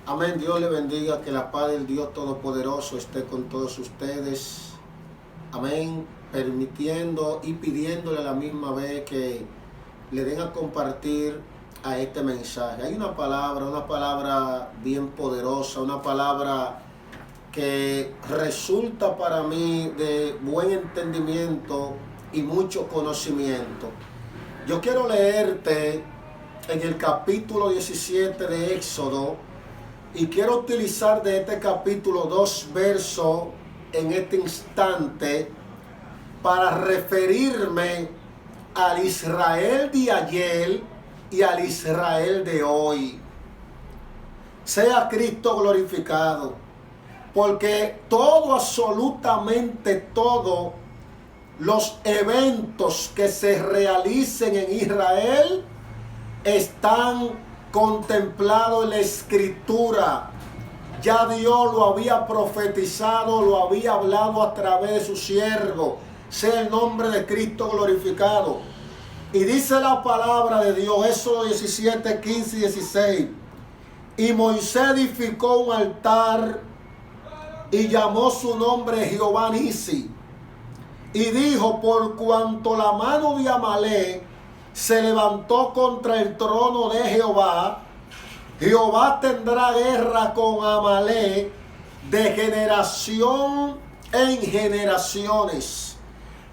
Amén. Dios le bendiga, que la paz del Dios Todopoderoso esté con todos ustedes. Amén. Permitiendo y pidiéndole a la misma vez que le den a compartir a este mensaje. Hay una palabra bien poderosa, una palabra que resulta para mí de buen entendimiento y mucho conocimiento. Yo quiero leerte en el capítulo 17 de Éxodo y quiero utilizar de este capítulo 2 versos en este instante para referirme al Israel de ayer y al Israel de hoy. Sea Cristo glorificado, porque todo, absolutamente todo, los eventos que se realicen en Israel están contemplados en la Escritura. Ya Dios lo había profetizado, lo había hablado a través de su siervo. Sea el nombre de Cristo glorificado. Y dice la palabra de Dios, Éxodo 17, 15 y 16. Y Moisés edificó un altar y llamó su nombre Jehová Nisi. Y dijo, por cuanto la mano de Amalek se levantó contra el trono de Jehová, Jehová tendrá guerra con Amalek de generación en generaciones.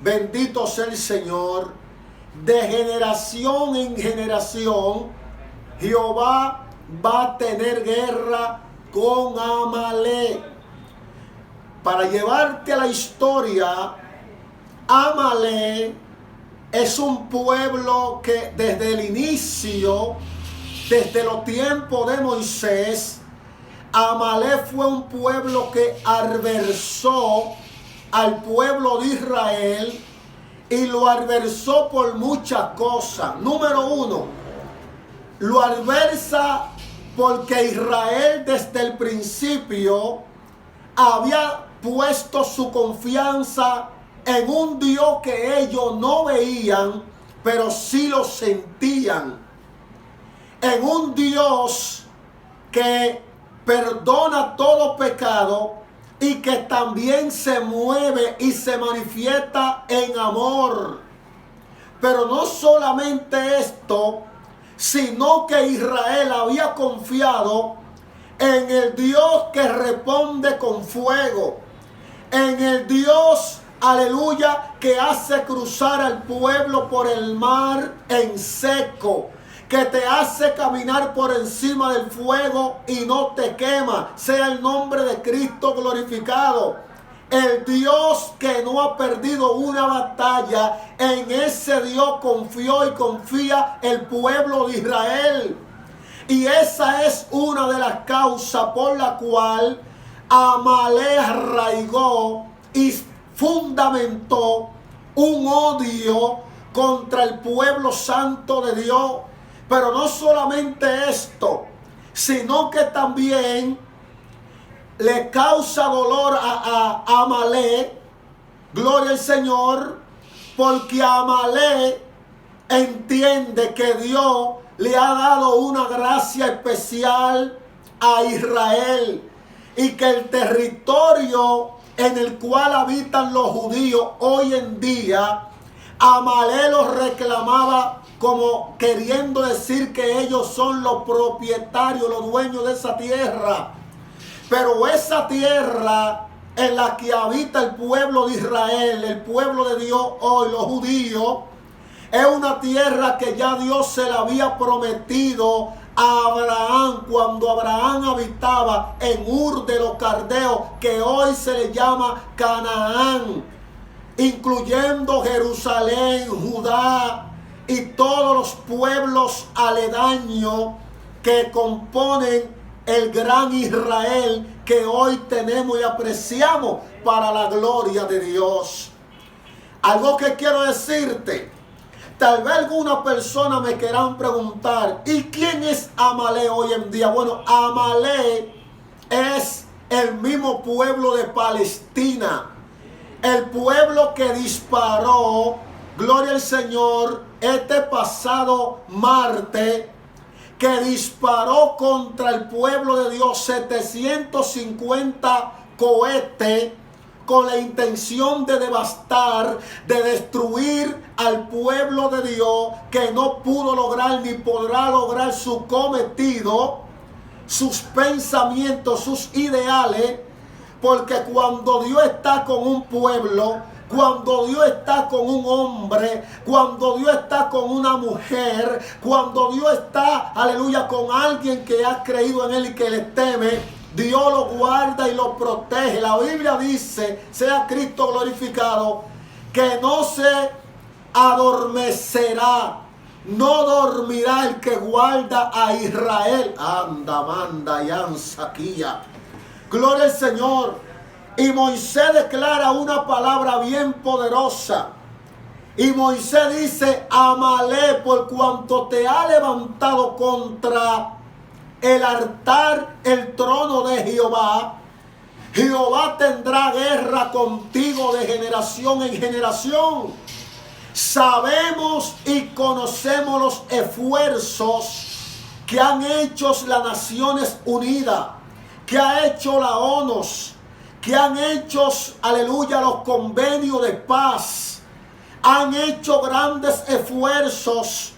Bendito sea el Señor. De generación en generación, Jehová va a tener guerra con Amalek. Para llevarte a la historia, Amalek es un pueblo que desde el inicio, desde los tiempos de Moisés, Amalek fue un pueblo que adversó al pueblo de Israel y lo adversó por muchas cosas. Número uno, lo adversa porque Israel desde el principio había puesto su confianza en un Dios que ellos no veían, pero sí lo sentían. En un Dios que perdona todo pecado y que también se mueve y se manifiesta en amor. Pero no solamente esto, sino que Israel había confiado en el Dios que responde con fuego, en el Dios, aleluya, que hace cruzar al pueblo por el mar en seco, que te hace caminar por encima del fuego y no te quema. Sea el nombre de Cristo glorificado. El Dios que no ha perdido una batalla, en ese Dios confió y confía el pueblo de Israel. Y esa es una de las causas por la cual Amalek arraigó y fundamentó un odio contra el pueblo santo de Dios. Pero no solamente esto, sino que también le causa dolor a Amalek, gloria al Señor, porque Amalek entiende que Dios le ha dado una gracia especial a Israel y que el territorio en el cual habitan los judíos hoy en día, Amalek los reclamaba como queriendo decir que ellos son los propietarios, los dueños de esa tierra. Pero esa tierra en la que habita el pueblo de Israel, el pueblo de Dios hoy, los judíos, es una tierra que ya Dios se la había prometido a Abraham cuando Abraham habitaba en Ur de los Caldeos, que hoy se le llama Canaán, incluyendo Jerusalén, Judá y todos los pueblos aledaños que componen el gran Israel que hoy tenemos y apreciamos para la gloria de Dios. Algo que quiero decirte, tal vez alguna persona me quieran preguntar, ¿y quién es Amalek hoy en día? Bueno, Amalek es el mismo pueblo de Palestina, el pueblo que disparó, gloria al Señor, este pasado martes, que disparó contra el pueblo de Dios 750 cohetes con la intención de devastar, de destruir al pueblo de Dios, que no pudo lograr ni podrá lograr su cometido, sus pensamientos, sus ideales, porque cuando Dios está con un pueblo, cuando Dios está con un hombre, cuando Dios está con una mujer, cuando Dios está, aleluya, con alguien que ha creído en Él y que le teme, Dios lo guarda y lo protege. La Biblia dice, sea Cristo glorificado, que no se adormecerá, no dormirá el que guarda a Israel. Anda, manda y ansaquilla. Gloria al Señor. Y Moisés declara una palabra bien poderosa. Y Moisés dice: Amalek, por cuanto te ha levantado contra el altar, el trono de Jehová, Jehová tendrá guerra contigo de generación en generación. Sabemos y conocemos los esfuerzos que han hecho las Naciones Unidas, que ha hecho la ONU, que han hecho, aleluya, los convenios de paz. Han hecho grandes esfuerzos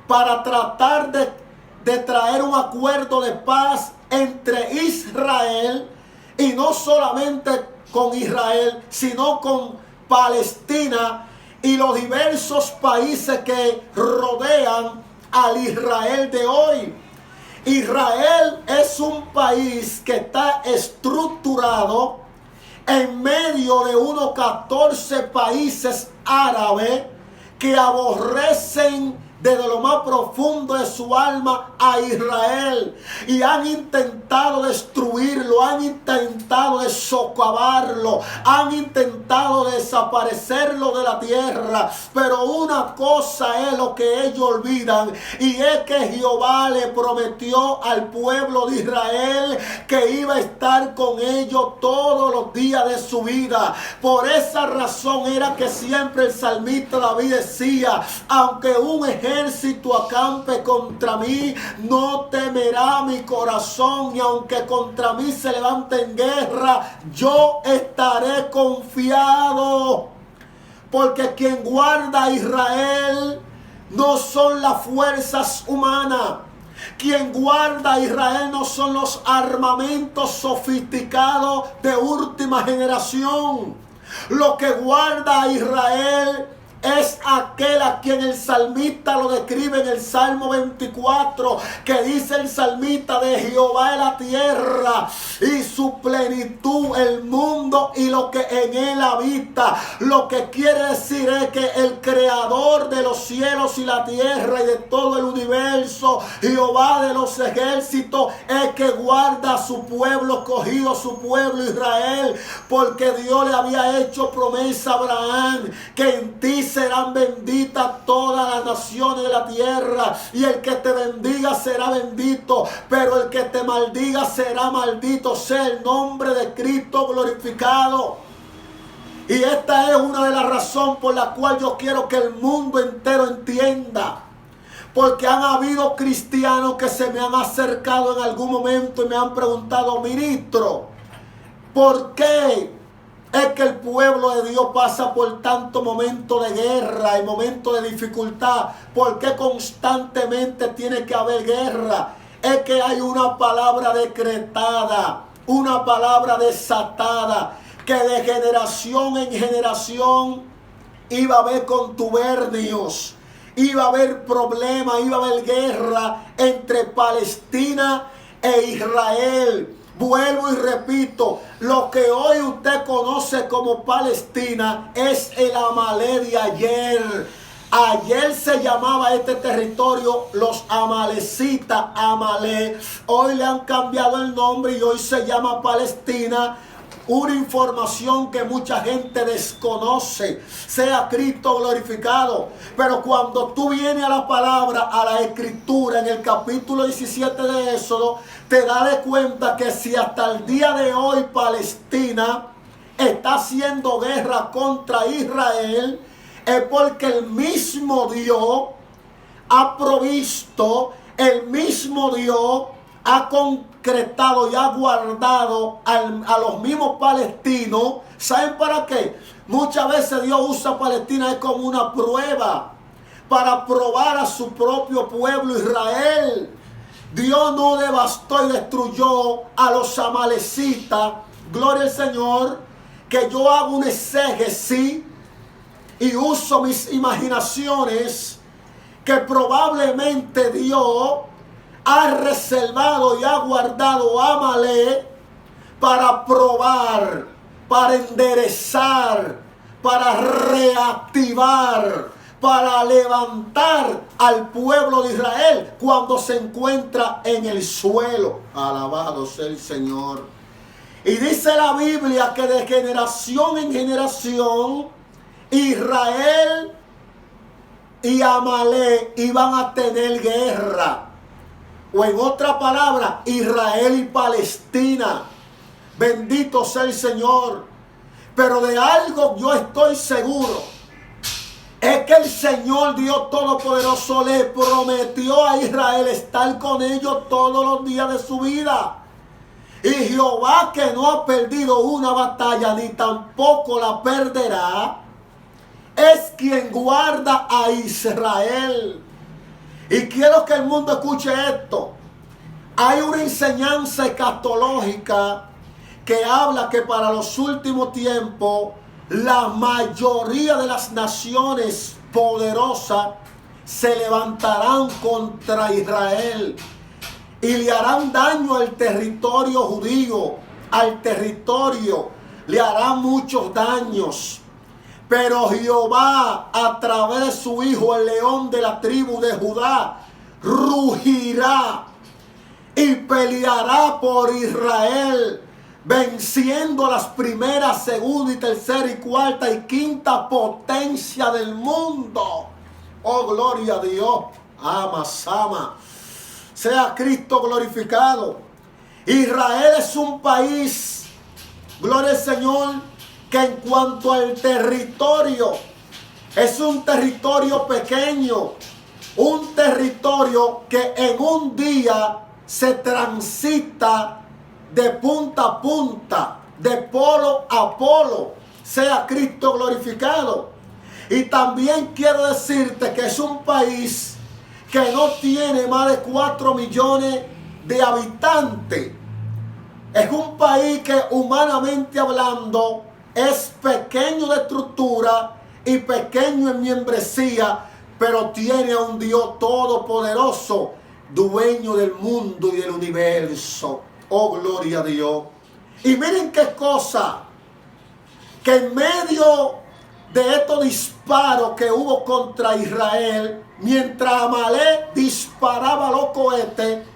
para tratar de traer un acuerdo de paz entre Israel, y no solamente con Israel, sino con Palestina y los diversos países que rodean al Israel de hoy. Israel es un país que está estructurado en medio de unos 14 países árabes que aborrecen desde lo más profundo de su alma a Israel, y han intentado destruirlo, han intentado de socavarlo, han intentado desaparecerlo de la tierra. Pero una cosa es lo que ellos olvidan, y es que Jehová le prometió al pueblo de Israel que iba a estar con ellos todos los días de su vida. Por esa razón era que siempre el salmista David decía: aunque un ejército acampe contra mí, no temerá mi corazón, y aunque contra mí se levante en guerra, yo estaré confiado. Porque quien guarda a Israel no son las fuerzas humanas. Quien guarda a Israel no son los armamentos sofisticados de última generación. Lo que guarda a Israel es aquel a quien el salmista lo describe en el Salmo 24, que dice el salmista: de Jehová es la tierra y su plenitud, el mundo y lo que en él habita. Lo que quiere decir es que el creador de los cielos y la tierra y de todo el universo, Jehová de los ejércitos, es que guarda a su pueblo escogido, su pueblo Israel, porque Dios le había hecho promesa a Abraham que en ti serán benditas todas las naciones de la tierra, y el que te bendiga será bendito, pero el que te maldiga será maldito. Sea el nombre de Cristo glorificado. Y esta es una de las razones por la cual yo quiero que el mundo entero entienda. Porque han habido cristianos que se me han acercado en algún momento y me han preguntado: ministro, ¿por qué es que el pueblo de Dios pasa por tanto momento de guerra y momento de dificultad? ¿Por qué constantemente tiene que haber guerra? Es que hay una palabra decretada, una palabra desatada, que de generación en generación iba a haber contubernios, iba a haber problemas, iba a haber guerra entre Palestina e Israel. Vuelvo y repito, lo que hoy usted conoce como Palestina es el Amalek de ayer. Ayer se llamaba este territorio los amalecitas, Amalek. Hoy le han cambiado el nombre y hoy se llama Palestina. Una información que mucha gente desconoce. Sea Cristo glorificado. Pero cuando tú vienes a la palabra, a la escritura, en el capítulo 17 de Éxodo, te das cuenta que si hasta el día de hoy Palestina está haciendo guerra contra Israel, es porque el mismo Dios ha provisto el mismo Dios ha concretado y ha guardado a los mismos palestinos. ¿Saben para qué? Muchas veces Dios usa a Palestina como una prueba para probar a su propio pueblo Israel. Dios no devastó y destruyó a los amalecitas. Gloria al Señor. Que yo hago un exégesis y uso mis imaginaciones, que probablemente Dios ha reservado y ha guardado a Amalek para probar, para enderezar, para reactivar, para levantar al pueblo de Israel cuando se encuentra en el suelo. Alabado sea el Señor. Y dice la Biblia que de generación en generación Israel y Amalek iban a tener guerra. O en otra palabra, Israel y Palestina. Bendito sea el Señor. Pero de algo yo estoy seguro. Es que el Señor Dios Todopoderoso le prometió a Israel estar con ellos todos los días de su vida. Y Jehová, que no ha perdido una batalla ni tampoco la perderá, es quien guarda a Israel. Y quiero que el mundo escuche esto. Hay una enseñanza escatológica que habla que para los últimos tiempos la mayoría de las naciones poderosas se levantarán contra Israel y le harán daño al territorio judío, al territorio, le harán muchos daños. Pero Jehová, a través de su Hijo, el león de la tribu de Judá, rugirá y peleará por Israel, venciendo a las primeras, segunda y tercera y cuarta y quinta potencia del mundo. Oh, gloria a Dios. Ama, sama. Sea Cristo glorificado. Israel es un país, gloria al Señor, que en cuanto al territorio, es un territorio pequeño, un territorio que en un día se transita de punta a punta, de polo a polo. Sea Cristo glorificado. Y también quiero decirte que es un país que no tiene más de 4 millones de habitantes. Es un país que, humanamente hablando, es pequeño de estructura y pequeño en membresía, pero tiene a un Dios todopoderoso, dueño del mundo y del universo. Oh, gloria a Dios. Y miren qué cosa, que en medio de estos disparos que hubo contra Israel, mientras Amalek disparaba los cohetes,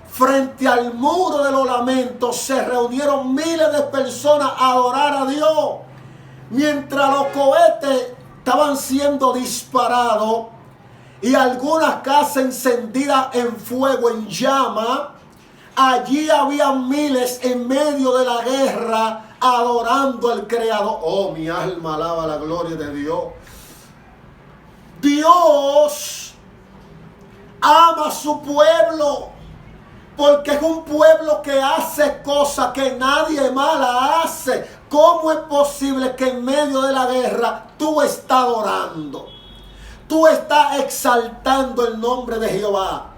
frente al muro de los lamentos se reunieron miles de personas a adorar a Dios. Mientras los cohetes estaban siendo disparados y algunas casas encendidas en fuego, en llama, allí había miles en medio de la guerra adorando al Creador. Oh, mi alma alaba la gloria de Dios. Dios ama a su pueblo, porque es un pueblo que hace cosas que nadie más la hace. ¿Cómo es posible que en medio de la guerra tú estás adorando? Tú estás exaltando el nombre de Jehová.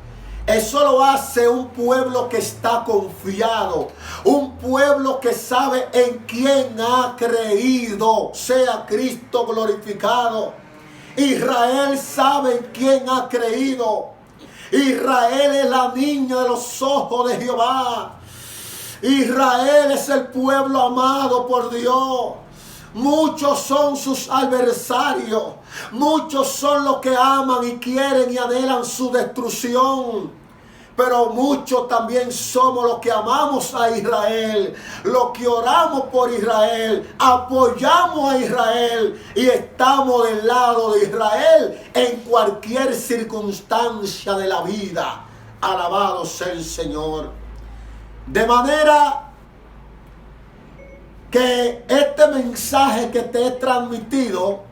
Eso lo hace un pueblo que está confiado, un pueblo que sabe en quién ha creído. Sea Cristo glorificado. Israel sabe en quién ha creído. Israel es la niña de los ojos de Jehová. Israel es el pueblo amado por Dios. Muchos son sus adversarios. Muchos son los que aman y quieren y anhelan su destrucción. Pero muchos también somos los que amamos a Israel, los que oramos por Israel, apoyamos a Israel y estamos del lado de Israel en cualquier circunstancia de la vida. Alabado sea el Señor. De manera que este mensaje que te he transmitido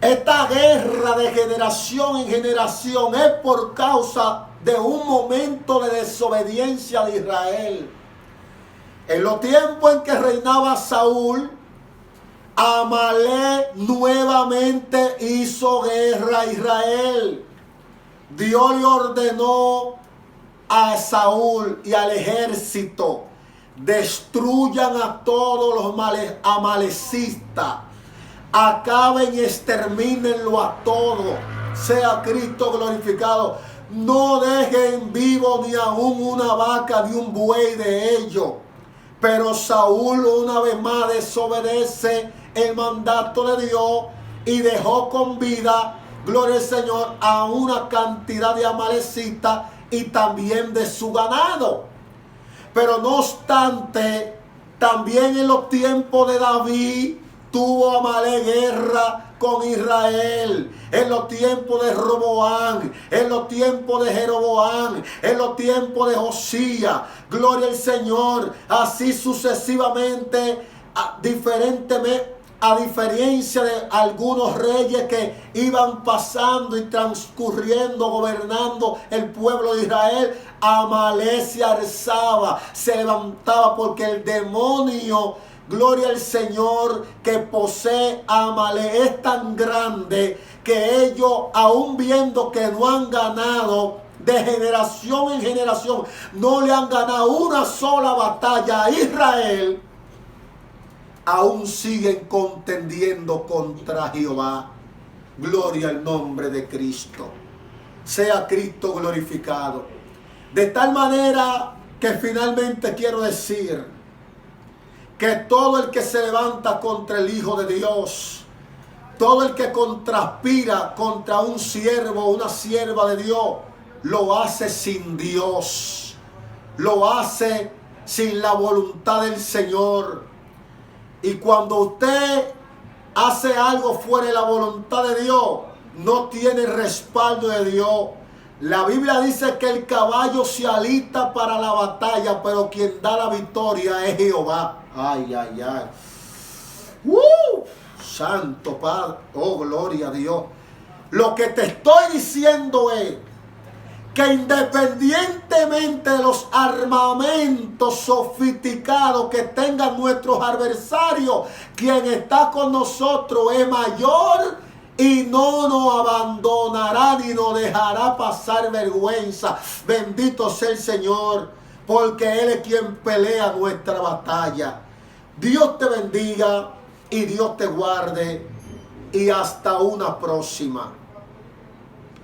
Esta guerra de generación en generación es por causa de un momento de desobediencia de Israel. En los tiempos en que reinaba Saúl, Amalek nuevamente hizo guerra a Israel. Dios le ordenó a Saúl y al ejército: destruyan a todos los amalecistas, acaben y extermínenlo a todos. Sea Cristo glorificado. No dejen vivo ni aún una vaca ni un buey de ellos. Pero Saúl una vez más desobedece el mandato de Dios y dejó con vida, gloria al Señor, a una cantidad de amalecitas y también de su ganado. Pero no obstante, también en los tiempos de David tuvo Amalek guerra con Israel. En los tiempos de Roboam, en los tiempos de Jeroboam, en los tiempos de Josías, gloria al Señor, así sucesivamente, a diferencia de algunos reyes que iban pasando y transcurriendo, gobernando el pueblo de Israel, Amalek se alzaba, se levantaba, porque el demonio, gloria al Señor, que posee a Amalek es tan grande que ellos, aún viendo que no han ganado de generación en generación, no le han ganado una sola batalla a Israel, aún siguen contendiendo contra Jehová. Gloria al nombre de Cristo. Sea Cristo glorificado. De tal manera que finalmente quiero decir que todo el que se levanta contra el Hijo de Dios, todo el que conspira contra un siervo o una sierva de Dios, lo hace sin Dios, lo hace sin la voluntad del Señor. Y cuando usted hace algo fuera de la voluntad de Dios, no tiene respaldo de Dios. La Biblia dice que el caballo se alista para la batalla, pero quien da la victoria es Jehová. Ay, ay, ay. Santo Padre. Oh, gloria a Dios. Lo que te estoy diciendo es que independientemente de los armamentos sofisticados que tengan nuestros adversarios, quien está con nosotros es mayor y no nos abandonará ni nos dejará pasar vergüenza. Bendito sea el Señor, porque Él es quien pelea nuestra batalla. Dios te bendiga y Dios te guarde, y hasta una próxima.